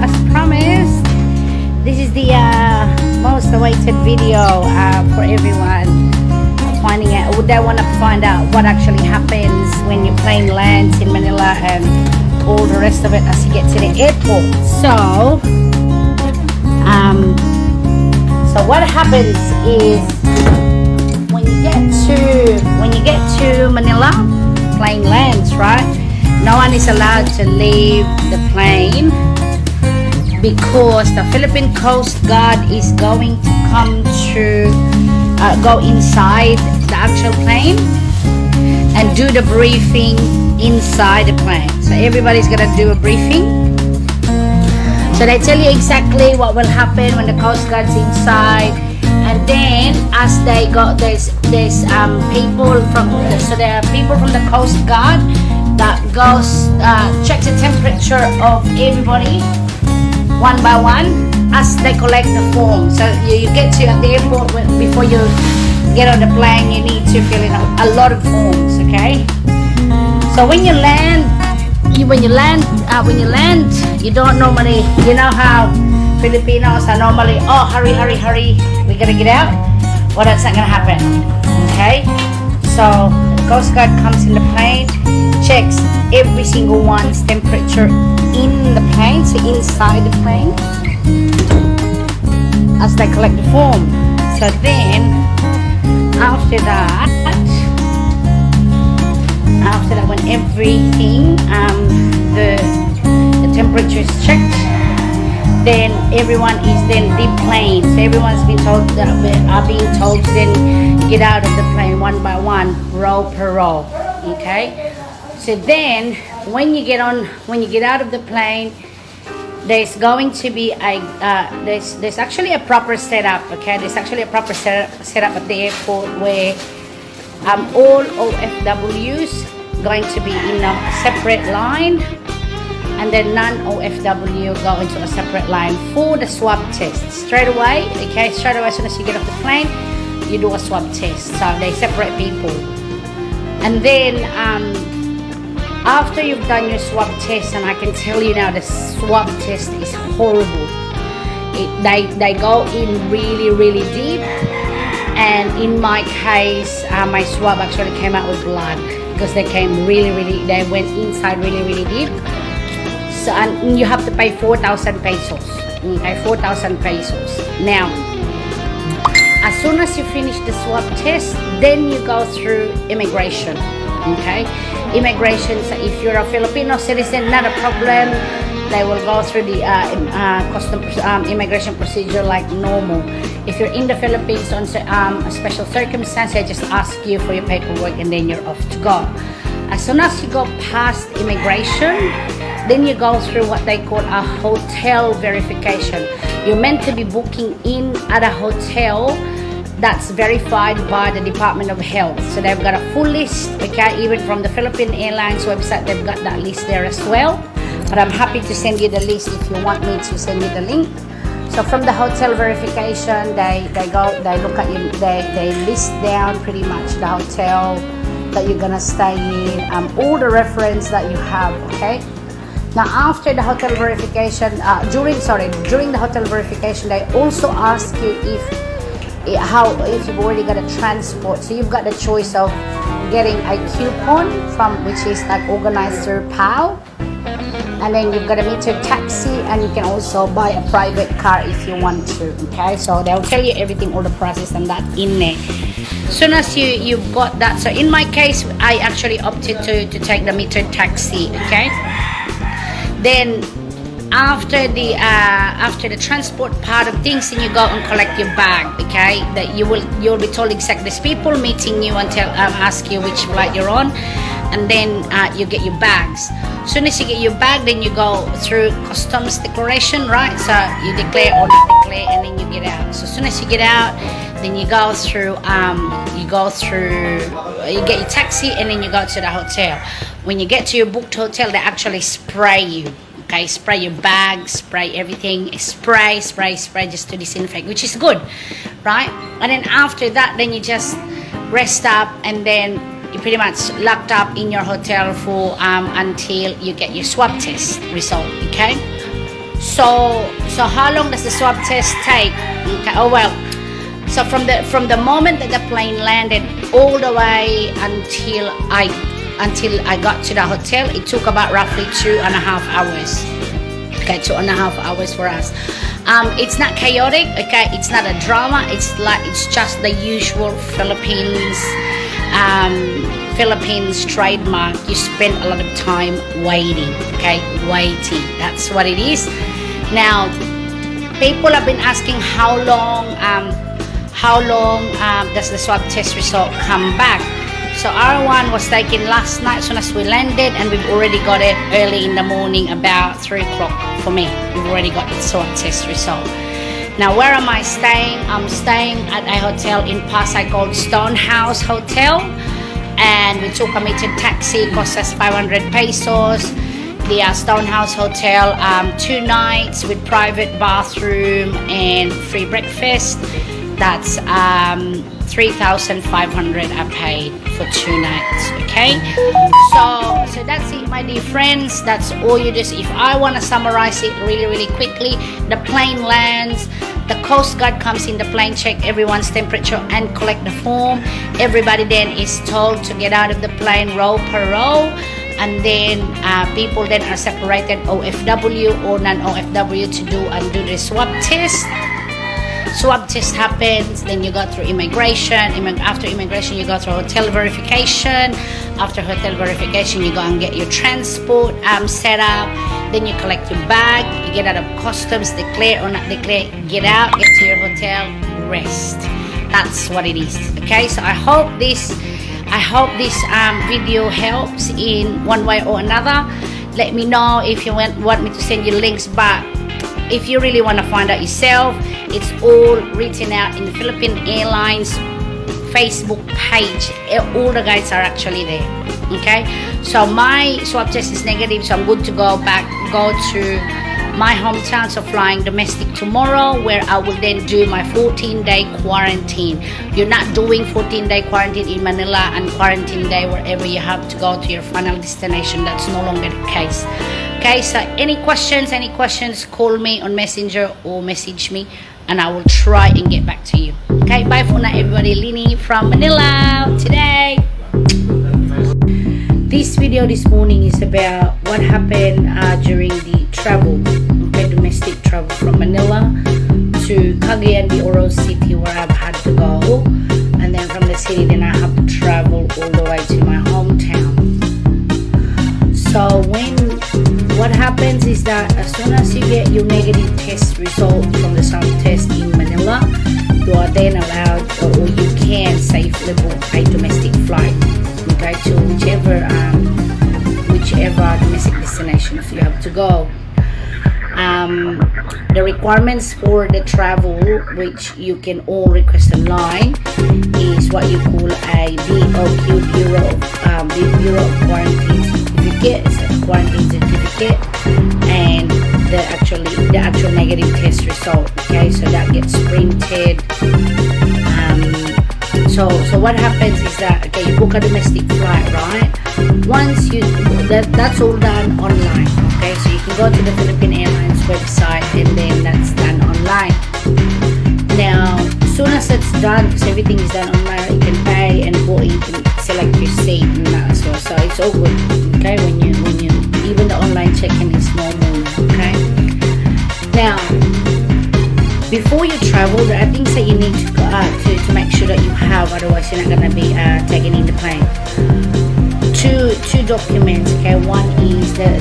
as promised, this is the most awaited video for everyone finding out. They want to find out what actually happens when your plane lands in Manila and all the rest of it as you get to the airport. So what happens is when you get to Manila, plane lands, right? No one is allowed to leave the plane because the Philippine Coast Guard is going to come to go inside the actual plane and do the briefing inside the plane. So everybody's gonna do a briefing. So they tell you exactly what will happen when the Coast Guard's inside, and then as they go, there's people from the Coast Guard that goes checks the temperature of everybody one by one as they collect the form. So you get to at the airport before you get on the plane, you need to fill in a lot of forms. Okay. So when you land, you don't normally, you know how Filipinos are normally, oh, hurry, we gotta get out. Well, that's not gonna happen. Okay. So the Coast Guard comes in the plane, checks every single one's temperature in the plane, so inside the plane, as they collect the form. So then after that when everything the temperature is checked, then everyone is then deplaned. So everyone's been told are being told to then get out of the plane one by one, row per row. Okay. So then when you get out of the plane, there's going to be there's actually a proper setup. Okay, there's actually a proper setup at the airport where all OFWs going to be in a separate line, and then non-OFW go into a separate line for the swab test straight away. Okay, straight away as soon as you get off the plane, you do a swab test. So they separate people, and then after you've done your swab test, and I can tell you now the swab test is horrible. They go in really deep, and in my case my swab actually came out with blood because they went inside really deep. So, and you have to pay 4,000 pesos. Okay, 4,000 pesos. Now, as soon as you finish the swab test, then you go through immigration. Okay, immigration. So if you're a Filipino citizen, not a problem. They will go through the immigration procedure like normal. If you're in the Philippines on a special circumstance, they just ask you for your paperwork and then you're off to go. As soon as you go past immigration, then you go through what they call a hotel verification. You're meant to be booking in at a hotel that's verified by the Department of Health. So they've got a full list, okay, even from the Philippine Airlines website, they've got that list there as well. But I'm happy to send you the list if you want me to send you the link. So from the hotel verification, they look at you, they list down pretty much the hotel that you're gonna stay in, all the reference that you have, okay? Now after the hotel verification, during the hotel verification, they also ask you if you've already got a transport. So you've got the choice of getting a coupon which is like organized through PAL, and then you've got a metered taxi, and you can also buy a private car if you want to. Okay, so they'll tell you everything, all the process and that in there. As soon as you've got that, so in my case I actually opted to take the metered taxi. Okay, then after the transport part of things, then you go and collect your bag. Okay, that you'll be told exactly. There's people meeting you and ask you which flight you're on, and then you get your bags. As soon as you get your bag, then you go through customs declaration, right? So you declare, and then you get out. So as soon as you get out, then you go through you get your taxi, and then you go to the hotel. When you get to your booked hotel, they actually spray you. Okay, spray your bag, spray everything, spray just to disinfect, which is good, right? And then after that, then you just rest up, and then you're pretty much locked up in your hotel for until you get your swab test result. Okay, So how long does the swab test take? Okay, oh well. So from the moment that the plane landed all the way until I got to the hotel, it took about roughly 2.5 hours. Okay, 2.5 hours for us. It's not chaotic, okay, it's not a drama, it's just the usual Philippines trademark. You spend a lot of time waiting, okay, waiting. That's what it is. Now, people have been asking how long does the swab test result come back. So our one was taken last night as soon as we landed, and we've already got it early in the morning, about 3 o'clock for me. We've already got the swab test result. Now, where am I staying? I'm staying at a hotel in Pasay called Stonehouse Hotel, and we took a metered taxi, cost us 500 pesos. The Stonehouse Hotel, 2 nights with private bathroom and free breakfast. That's 3,500 I paid for 2 nights. Okay, so that's it, my dear friends. That's all you do. If I want to summarize it really quickly, the plane lands, the Coast Guard comes in the plane, check everyone's temperature and collect the form. Everybody then is told to get out of the plane row per row, and then people then are separated, OFW or non-OFW, to do the swab test. Swab test happens, then you go through immigration. After immigration, you go through hotel verification. After hotel verification, you go and get your transport set up. Then you collect your bag, you get out of customs, declare or not declare, get out, get to your hotel, rest. That's what it is. Okay, so I hope this video helps in one way or another. Let me know if you want me to send you links, but if you really want to find out yourself, it's all written out in the Philippine Airlines Facebook page. All the guides are actually there. Okay, so my swab test is negative, so I'm good to go to my hometown. So flying domestic tomorrow, where I will then do my 14-day quarantine. You're not doing 14-day quarantine in Manila and quarantine day wherever you have to go to your final destination. That's no longer the case. Okay, so any questions, call me on Messenger or message me, and I will try and get back to you. Okay, bye for now, everybody. Lini from Manila today. This video this morning is about what happened during the travel, okay, domestic travel from Manila to Cagayan de Oro City, where I've had to go, and then from the city then I have to travel all the way to my hometown. So what happens is that as soon as you get your negative test result from the swab test in Manila, you are then allowed, or you can safely book a domestic flight, okay, to whichever domestic destination if you have to go. The requirements for the travel, which you can all request online, is what you call a BOQ, Bureau of Quarantine Certificate. It's a quarantine certificate, and the actual negative test result. Okay, so that gets printed. So what happens is that, okay, you book a domestic flight, right? Once that's all done online. Okay, so you can go to the Philippine Airlines website, and then that's done online. Now, as soon as it's done, because everything is done online, you can pay and go in, you can select your seat and that as well. So it's all good. Okay, when you even the online check-in is normal. Okay. Now, before you travel, there are things that you need to make sure that you have, otherwise you're not going to be taken in the plane. Two documents. Okay, one is the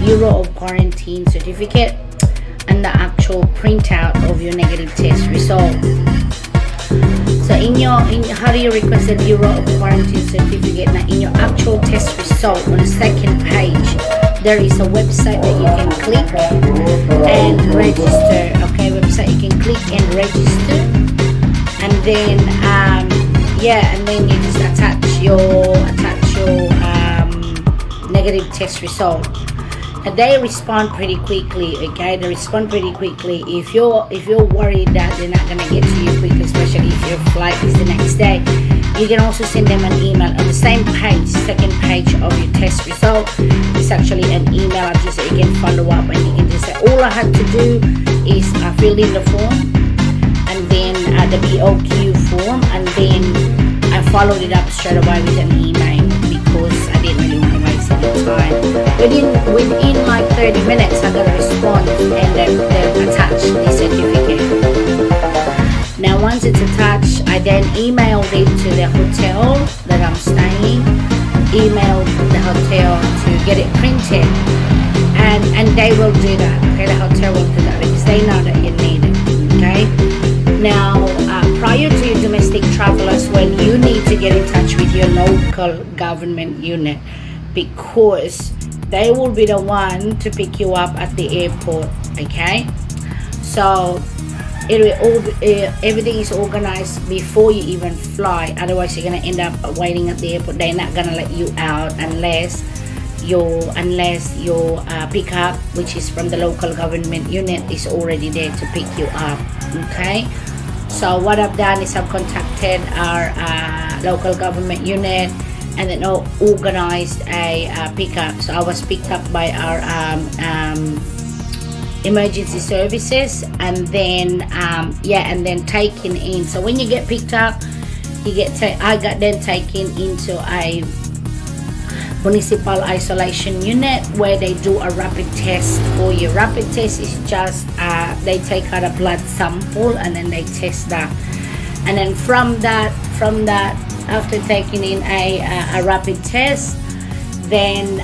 Bureau of Quarantine certificate, and the actual printout of your negative test result. So how do you request the Bureau of Quarantine certificate? Now, in your actual test result, on the second page, there is a website that you can click and register. Okay, website you can click and register, and then and then you just attach your negative test result. And they respond pretty quickly. Okay, they respond pretty quickly. If you're worried that they're not gonna get to you quickly, especially if your flight is the next day, you can also send them an email on the same page, second page of your test result. It's actually an email address that you can follow up, and you can just say all all I had to do is fill in the form, and then the BOQ form, and then I followed it up straight away with an email because I didn't really want to waste any time. Within like 30 minutes I got a response, and they've attached the certificate. Now once it's attached, I then emailed it to the hotel that I'm staying, emailed the hotel to get it printed, and they will do that. Okay, the hotel will do that because they know that you need it. Okay, now prior to your domestic travel as well, you need to get in touch with your local government unit, because they will be the one to pick you up at the airport. Okay, so everything is organized before you even fly. Otherwise you're going to end up waiting at the airport. They're not going to let you out unless your pickup, which is from the local government unit, is already there to pick you up. Okay, so what I've done is I've contacted our local government unit, and then organized a pickup. So I was picked up by our emergency services, and then and then taken in. So when you get picked up, I got then taken into a municipal isolation unit where they do a rapid test for you. Rapid test is just they take out a blood sample and then they test that, and then from that after taking in a rapid test, then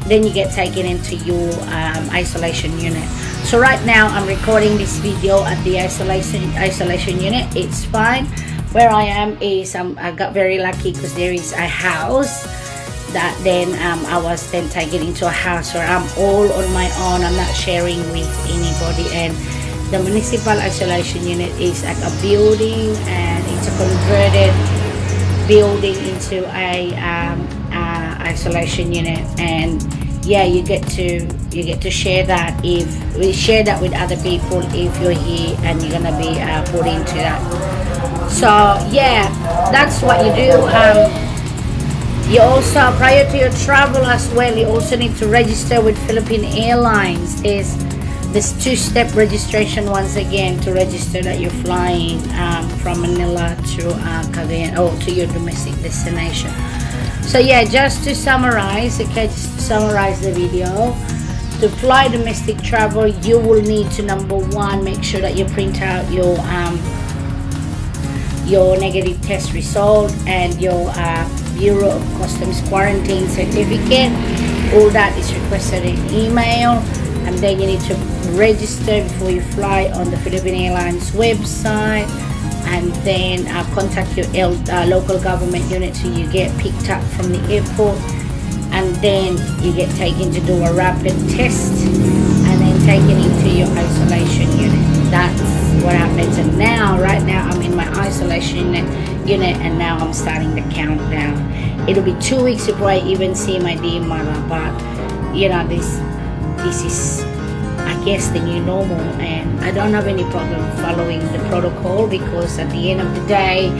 you get taken into your isolation unit. So right now I'm recording this video at the isolation unit. It's fine. Where I am is I got very lucky because there is a house that then I was then taken into a house where I'm all on my own. I'm not sharing with anybody, and the municipal isolation unit is like a building, and it's a converted building into a isolation unit. And yeah, you get to share that. If we share that with other people, if you're here and you're gonna be put into that. So yeah, that's what you do. You also, prior to your travel as well, you also need to register with Philippine Airlines. This two-step registration once again to register that you're flying from Manila to Cagayan, to your domestic destination. So yeah, just to summarize, okay, just to summarize the video, to fly domestic travel, you will need to, number one, make sure that you print out your negative test result and your Bureau of Customs quarantine certificate. All that is requested in email, and then you need to register before you fly on the Philippine Airlines website, and then contact your local government unit so you get picked up from the airport, and then you get taken to do a rapid test, and then taken into your isolation unit. That's what happens. And now, right now, I'm in my isolation unit, and now I'm starting the countdown. It'll be 2 weeks before I even see my dear mother, but you know, this is, I guess, the new normal, and I don't have any problem following the protocol, because at the end of the day,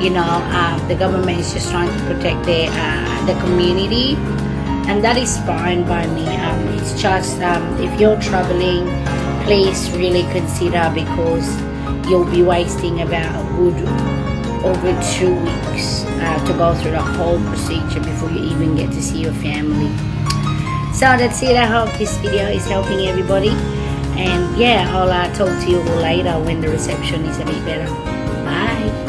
you know, the government is just trying to protect the community, and that is fine by me. It's just if you're traveling, please really consider, because you'll be wasting about over 2 weeks to go through the whole procedure before you even get to see your family. So that's it. I hope this video is helping everybody, and yeah, I'll talk to you later when the reception is a bit better. Bye.